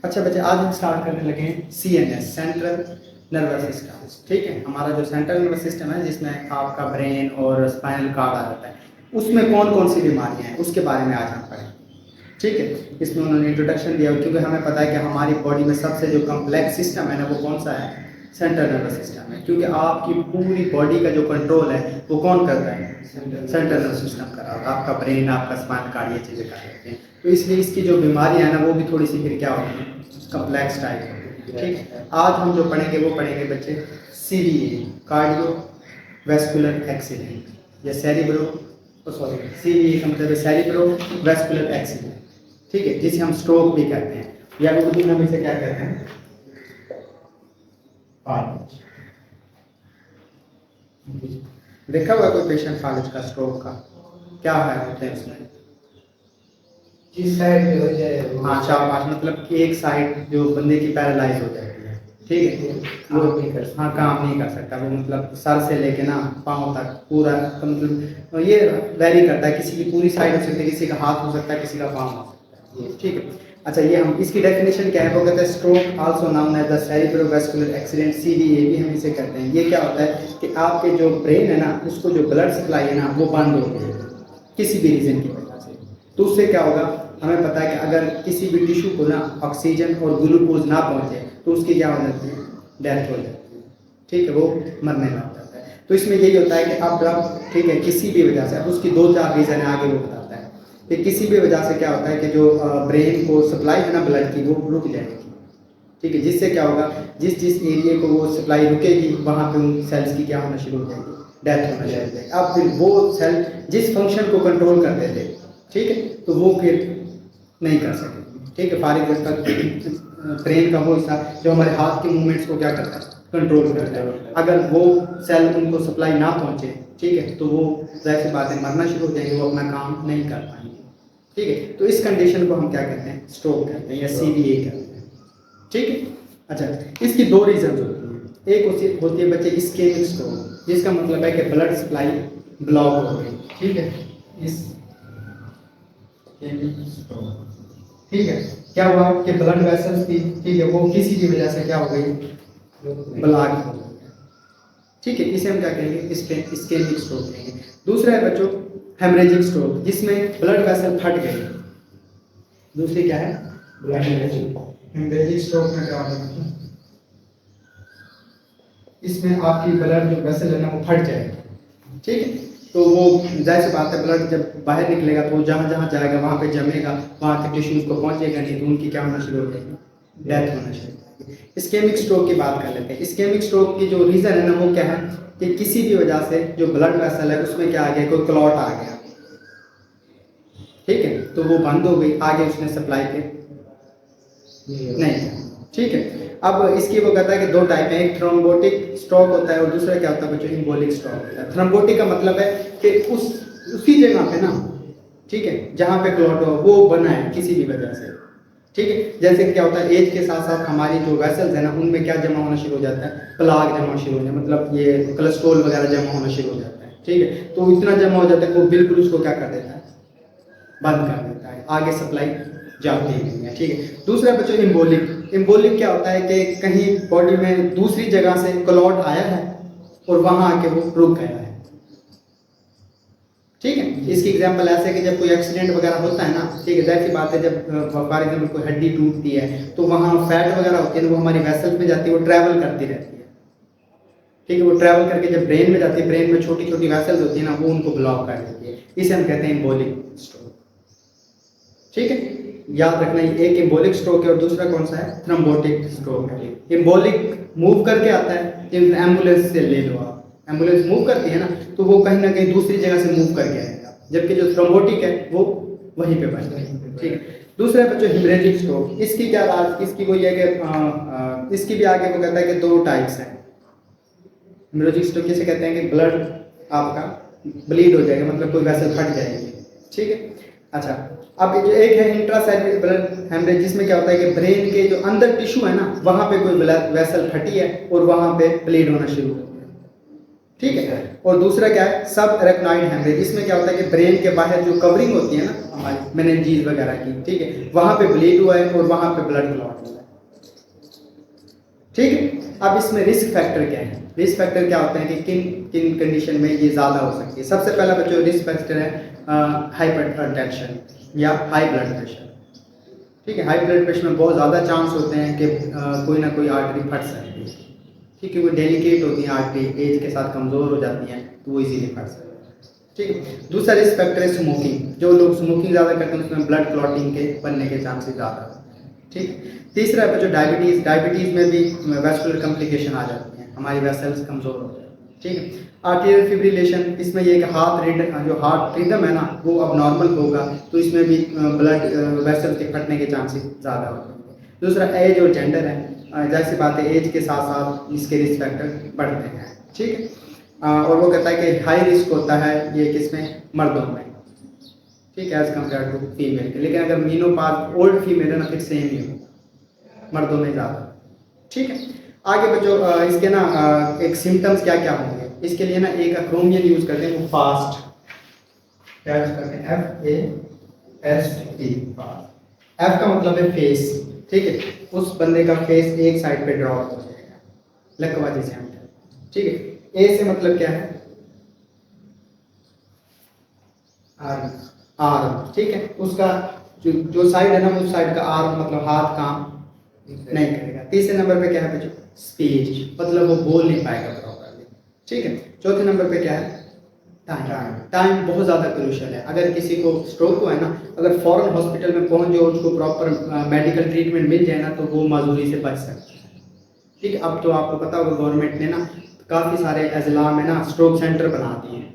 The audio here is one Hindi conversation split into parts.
अच्छा बच्चे, आज हम स्टार्ट करने लगे हैं CNS, सेंट्रल नर्वस सिस्टम। ठीक है, हमारा जो सेंट्रल नर्वस सिस्टम है जिसमें आपका ब्रेन और स्पाइनल कार्ड आ जाता है, उसमें कौन कौन सी बीमारियां हैं उसके बारे में आज हम पढ़ेंगे। ठीक है, इसमें उन्होंने इंट्रोडक्शन दिया क्योंकि हमें पता है कि हमारी बॉडी में सबसे जो कम्प्लेक्स सिस्टम है ना वो कौन सा है, सेंट्रल नर्वस सिस्टम है। क्योंकि आपकी पूरी बॉडी का जो कंट्रोल है वो कौन करता है, सेंट्रल नर्वस सिस्टम कर रहा होगा। आपका ब्रेन, आपका स्पाइनल कार्ड, ये चीज़ें कर रहे हैं। तो इसलिए इसकी जो बीमारियां हैं ना वो भी थोड़ी सी फिर क्या होगी, कम्प्लेक्स टाइप होगी। ठीक है, आज हम जो पढ़ेंगे वो पढ़ेंगे बच्चे CVA, कार्डियो वेस्कुलर एक्सीडेंट या CVA का मतलब है सेरिब्रो वेस्कुलर एक्सीडेंट। ठीक है, जिसे हम स्ट्रोक भी कहते हैं या उर्दू में हम इसे क्या कहते हैं, देखा हुआ कोई पेशेंट फालिज का, स्ट्रोक का क्या है होते हैं उसमें, जिस साइड में हो जाए हाँ शाबाश, मतलब कि एक साइड जो बंदे की पैरालाइज हो जाती है। ठीक है, वो नहीं कर सकता, हाँ काम नहीं कर सकता वो, मतलब सर से लेके ना पाँव तक पूरा, तो मतलब ये वेरी करता है, किसी की पूरी साइड हो सकती है, किसी का हाथ हो सकता है, किसी का पाँव हो सकता है। ठीक है, अच्छा ये हम इसकी डेफिनेशन क्या है, वो कहते हैं stroke also known as the cerebrovascular accident, CVA भी हम इसे कहते हैं। ये क्या होता है कि आपके जो ब्रेन है ना उसको जो ब्लड सप्लाई है ना वो बंद हो गई है किसी भी रीज़न की वजह से। तो उससे क्या होगा, हमें पता है कि अगर किसी भी टिश्यू को ना ऑक्सीजन और ग्लूकोज ना पहुंचे तो उसकी क्या हो जाती है, डेथ हो जाती है। ठीक है, वो मरने लग जाता है। तो इसमें यही होता है कि अब ठीक है किसी भी वजह से, अब उसकी 2-4 रीज़न है आगे वो बताता है कि किसी भी वजह से क्या होता है कि जो ब्रेन को सप्लाई है ना ब्लड की वो रुक जाएगी। ठीक है, जिससे क्या होगा, जिस जिस एरिया को वो सप्लाई रुकेगी वहाँ पे उन सेल्स की क्या होना शुरू हो जाएगी, डेथ होना शुरू हो जाएगी। अब फिर वो सेल जिस फंक्शन को कंट्रोल करते थे, ठीक है, तो वो फिर नहीं कर सकेंगे। ठीक है, फॉर एग्जाम्पल ब्रेन का वो हिस्सा जो हमारे हाथ के मूवमेंट्स को क्या करता है, कंट्रोल करता है, अगर वो सेल उनको सप्लाई ना पहुँचे, ठीक है, तो वो जाहिर सी बात है मरना शुरू हो जाएंगे, वो अपना काम नहीं कर पाएंगे। ठीक है, तो इस कंडीशन को हम क्या कहते हैं, स्ट्रोक कहते हैं या CVA कहते हैं। ठीक है, अच्छा इसकी 2 रीजन होती हैं। एक होती है बच्चे इस्केमिक स्ट्रोक, जिसका मतलब है कि ब्लड सप्लाई ब्लॉक हो गई। ठीक है, ठीक है, क्या हुआ कि ब्लड वेसल्स थी, ठीक है, वो किसी की वजह से क्या हो गई, ब्लॉक हो गई। ठीक है, इसे हम क्या कहेंगे, इस्केमिक स्ट्रोक कहेंगे। दूसरा है बच्चों हेमरेजिक स्ट्रोक, जिसमें ब्लड वेसल फट गई। दूसरी क्या है, ब्लड हेमरेजिक स्ट्रोक में क्या होगा, इसमें आपकी ब्लड जो वेसल है ना वो फट जाएगी। ठीक है, तो वो जाहिर सी बात है ब्लड जब बाहर निकलेगा तो जहाँ जहाँ जाएगा वहाँ पे जमेगा, वहाँ के टिश्यूज को पहुँचेगा नहीं, तो उनकी क्या होना शुरू हो जाएगी, डेथ होना शुरू हो जाएगी। इस्केमिक स्ट्रोक की बात कर लेते हैं। इस्केमिक स्ट्रोक की जो रीज़न है ना वो क्या है कि किसी भी वजह से जो ब्लड वेसल है उसमें क्या आ गया, कोई क्लॉट आ गया। ठीक है, तो वो बंद हो गई, आगे उसने सप्लाई पे नहीं। ठीक है, अब इसकी वो कहता है कि 2 टाइप है, एक थ्रोम्बोटिक स्ट्रोक होता है और दूसरा क्या होता है बच्चों, एम्बोलिक स्ट्रोक होता है। थ्रोम्बोटिक का मतलब है कि उसी जगह पे ना, ठीक है, जहाँ पे क्लॉट हो वो बना है किसी भी वजह से। ठीक है, जैसे क्या होता है एज के साथ साथ हमारी जो वेसल्स है ना उनमें क्या जमा होना शुरू हो जाता है, प्लाक जमा शुरू हो जाता है, मतलब ये कोलेस्ट्रॉल वगैरह जमा होना शुरू हो जाता है। ठीक है, तो इतना जमा हो जाता है कि वो बिल्कुल उसको क्या कर देता है, बंद कर देता है, आगे सप्लाई जाती ही नहीं है। ठीक है, दूसरा बच्चों एम्बोलिक क्या होता है कि कहीं बॉडी में दूसरी जगह से क्लॉट आया है और वहां आके वो रुक गया है। ठीक है, इसकी एग्जांपल ऐसे कि जब कोई एक्सीडेंट वगैरह होता है ना, ठीक है, जाहिर सी बात है जब फॉर एग्जांपल कोई हड्डी टूटती है तो वहाँ फैट वगैरह होती है, वो हमारी वेसल में जाती है, वो ट्रैवल करती रहती है। ठीक है, वो ट्रैवल करके जब ब्रेन में जाती है, ब्रेन में छोटी छोटी वेसल्स होती है ना, वो उनको ब्लॉक कर देती है। इसे हम कहते हैं एम्बोलिक स्ट्रोक। ठीक है, याद रखना एक एम्बोलिक स्ट्रोक है और दूसरा कौन सा है, थ्रोम्बोटिक स्ट्रोक है। एम्बोलिक मूव करके आता है, एम्बुलेंस से ले लो आप, एम्बुलेंस मूव करती है ना तो वो कहीं ना कहीं दूसरी जगह से मूव करके आएगा, जबकि जो थ्रोम्बोटिक है वो वहीं पे बच जाएगा। ठीक है, दूसरा है बच्चों हेमरेजिक स्ट्रोक। इसकी क्या बात, इसकी कोई है कि इसकी भी आगे वो कहता है कि 2 टाइप्स हैं। हेमरेजिक स्ट्रोक किसे कहते हैं कि ब्लड आपका ब्लीड हो जाएगा, मतलब कोई वेसल फट जाएगी। ठीक है, अच्छा अब जो एक है इंट्रासेल्युलर हेमरेज, जिसमें क्या होता है कि ब्रेन के जो अंदर टिश्यू है ना वहाँ पे कोई वेसल फटी है और वहाँ पे ब्लीड होना शुरू हो गया। ठीक है, और दूसरा क्या है, सब एरेक्नॉइड हेमरेज। इसमें क्या होता है कि ब्रेन के बाहर जो कवरिंग होती है ना हमारी मेनिंजीज वगैरह की, ठीक है, वहाँ पे ब्लीड हुआ है और वहाँ पे ब्लड क्लॉट हुआ है। ठीक है। अब इसमें रिस्क फैक्टर क्या है? रिस्क फैक्टर क्या होते हैं कि किन किन कंडीशन में ये ज़्यादा हो सकती है। सबसे पहला बच्चों रिस्क फैक्टर है हाइपरटेंशन या हाई ब्लड प्रेशर। ठीक है, हाई ब्लड प्रेशर में बहुत ज़्यादा चांस होते हैं कि कोई ना कोई आर्टरी फट सकती है। ठीक है, वो डेलिकेट होती है आर्टरी, एज के साथ कमज़ोर हो जाती हैं तो वो इजीली फट सकती है। ठीक है, दूसरा रिस्क फैक्टर है स्मोकिंग। जो लोग स्मोकिंग ज़्यादा करते हैं उसमें ब्लड क्लॉटिंग के बनने के चांसेस ज़्यादा होते हैं। ठीक, तीसरा है बच्चों डायबिटीज़। डायबिटीज़ में भी वैस्कुलर कॉम्प्लिकेशन आ जाती हैं, हमारी वेसल्स कमज़ोर हो जाती हैं। ठीक है, आर्टेरियल फिब्रिलेशन, इसमें ये कि जो हार्ट रिदम है ना वो अब नॉर्मल होगा तो इसमें भी ब्लड वेसल्स के फटने के चांसेस ज़्यादा होते हैं। दूसरा एज और जेंडर है, जैसी बात है एज के साथ साथ इसके रिस्क फैक्टर बढ़ते हैं। ठीक है, और वो कहता है कि हाई रिस्क होता है ये किसमें? मर्दों में। ठीक है, एज कम्पेयर टू फीमेल के। लेकिन अगर मीनोपॉज ओल्ड फीमेल है ना फिर सेम ही होगा, मर्दों में ज़्यादा। ठीक है, आगे बच्चों इसके ना एक सिम्टम्स क्या क्या होंगे इसके लिए ना एक एक्रोनियम यूज करते हैं, वो फास्ट। क्या यूज करते हैं? FAST। फास्ट। F का मतलब है फेस। ठीक है, उस बंदे का फेस एक साइड पे ड्रॉप हो जाएगा, लकवा जिसे हम कहते हैं। ठीक है, ए से मतलब क्या है? आर्म। ठीक है, उसका जो साइड है ना उस साइड का आर्म मतलब हाथ काम नहीं करेगा। तीसरे नंबर पे क्या है बच्चों? स्पीच, मतलब वो बोल नहीं पाएगा प्रॉपरली। ठीक है, चौथे नंबर पे क्या है? टाइम। टाइम बहुत ज़्यादा क्रूशियल है। अगर किसी को स्ट्रोक हुआ है ना, अगर फौरन हॉस्पिटल में पहुंच जाओ उसको प्रॉपर मेडिकल ट्रीटमेंट मिल जाए ना तो वो माजूरी से बच सकता है। ठीक है, अब तो आपको पता होगा गवर्नमेंट ने ना काफ़ी सारे अजला में ना स्ट्रोक सेंटर बना दिए हैं,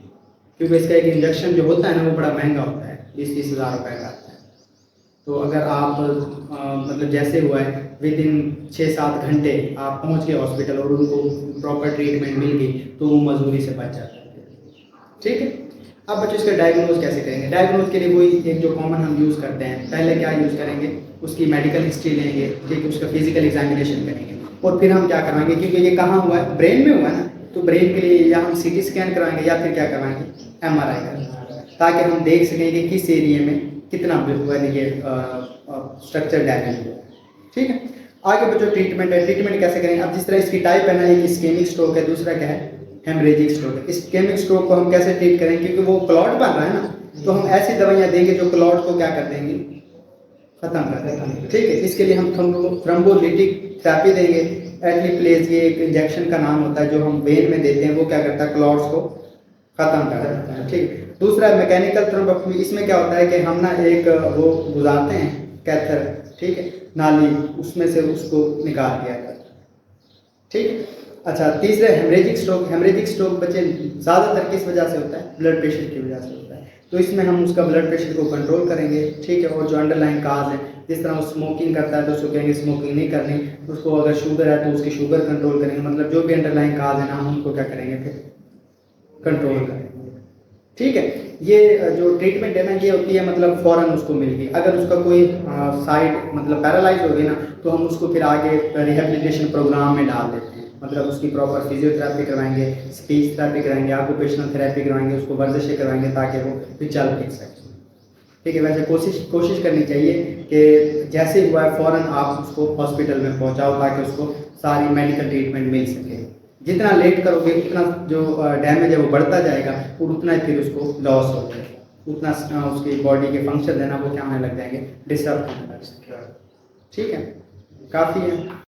क्योंकि इसका एक इंजेक्शन जो होता है ना वो बड़ा महंगा होता है, 20-30 हज़ार रुपये का आता है। तो अगर आप मतलब जैसे हुआ है विद इन 6-7 घंटे आप पहुंच गए हॉस्पिटल और उनको प्रॉपर ट्रीटमेंट मिल गई तो वो मजदूरी से बच जाता है। ठीक है, अब बच्चों इसका डायग्नोज कैसे करेंगे? डायग्नोज के लिए वही एक जो कॉमन हम यूज़ करते हैं, पहले क्या यूज़ करेंगे? उसकी मेडिकल हिस्ट्री लेंगे। ठीक है, उसका फिजिकल एग्जामिनेशन करेंगे और फिर हम क्या करवाएंगे, क्योंकि ये कहाँ हुआ है? ब्रेन में हुआ है ना, तो ब्रेन के लिए या हम CT स्कैन कराएंगे या फिर क्या करवाएंगे? MRI कराएंगे, ताकि हम देख सकें कि किस एरिया में कितना हुआ है ये स्ट्रक्चर डैमेज हुआ है। ठीक है, आगे बच्चों ट्रीटमेंट है। ट्रीटमेंट कैसे करेंगे? अब जिस तरह इसकी टाइप है ना, एक इस्केमिक स्ट्रोक है, दूसरा क्या है? हेमरेजिक स्ट्रोक है। इस्केमिक स्ट्रोक को हम कैसे ट्रीट करेंगे? क्योंकि वो क्लॉट बन रहा है ना, तो हम ऐसी दवाइयाँ देंगे जो क्लॉट को क्या कर देंगे? खत्म कर देंगे। ठीक है, इसके लिए हम थ्रोम्बोलिटिक थेरेपी देंगे। एटलीप्लेज ये एक इंजेक्शन का नाम होता है जो हम वेन में देते हैं, वो क्या करता है? क्लॉट्स को खत्म कर देता है। ठीक, दूसरा मैकेनिकल थ्रोम्बोटॉमी। इसमें क्या होता है कि हम ना एक वो गुजारते हैं कैथर, ठीक है, नाली, उसमें से उसको निकाल दिया जाता है। ठीक है, अच्छा तीसरा हेमरेजिक स्ट्रोक। हेमरेजिक स्ट्रोक बच्चे ज़्यादातर किस वजह से होता है? ब्लड प्रेशर की वजह से होता है। तो इसमें हम उसका ब्लड प्रेशर को कंट्रोल करेंगे। ठीक है, और जो अंडरलाइन काज है, जिस तरह वो स्मोकिंग करता है तो उसको कहेंगे स्मोकिंग नहीं करनी, उसको अगर शुगर है तो उसकी शुगर कंट्रोल करेंगे। मतलब जो भी अंडरलाइन काज है ना हम उनको क्या करेंगे? फिर कंट्रोल करेंगे। ठीक है, ये जो ट्रीटमेंट है ना ये होती है मतलब फ़ौरन उसको मिल गई। अगर उसका कोई साइड मतलब पैरालाइज हो गई ना तो हम उसको फिर आगे रिहेबिलिटेशन प्रोग्राम में डाल देते हैं। मतलब उसकी प्रॉपर फिजियोथेरेपी करवाएंगे, स्पीच थेरेपी कराएंगे, ऑक्यूपेशनल थेरेपी करवाएंगे, उसको वर्जिशें करवाएंगे ताकि वो फिर चल फिर सके। ठीक है, वैसे कोशिश करनी चाहिए कि जैसे हुआ है फ़ौरन आप उसको हॉस्पिटल में पहुंचाओ ताकि उसको सारी मेडिकल ट्रीटमेंट मिल सके। जितना लेट करोगे उतना जो डैमेज है वो बढ़ता जाएगा और उतना ही फिर उसको लॉस हो जाएगा, उतना उसकी बॉडी के फंक्शन है ना वो क्या होने लग जाएंगे? डिस्टर्ब होने लग जाएंगे। ठीक है, काफ़ी है।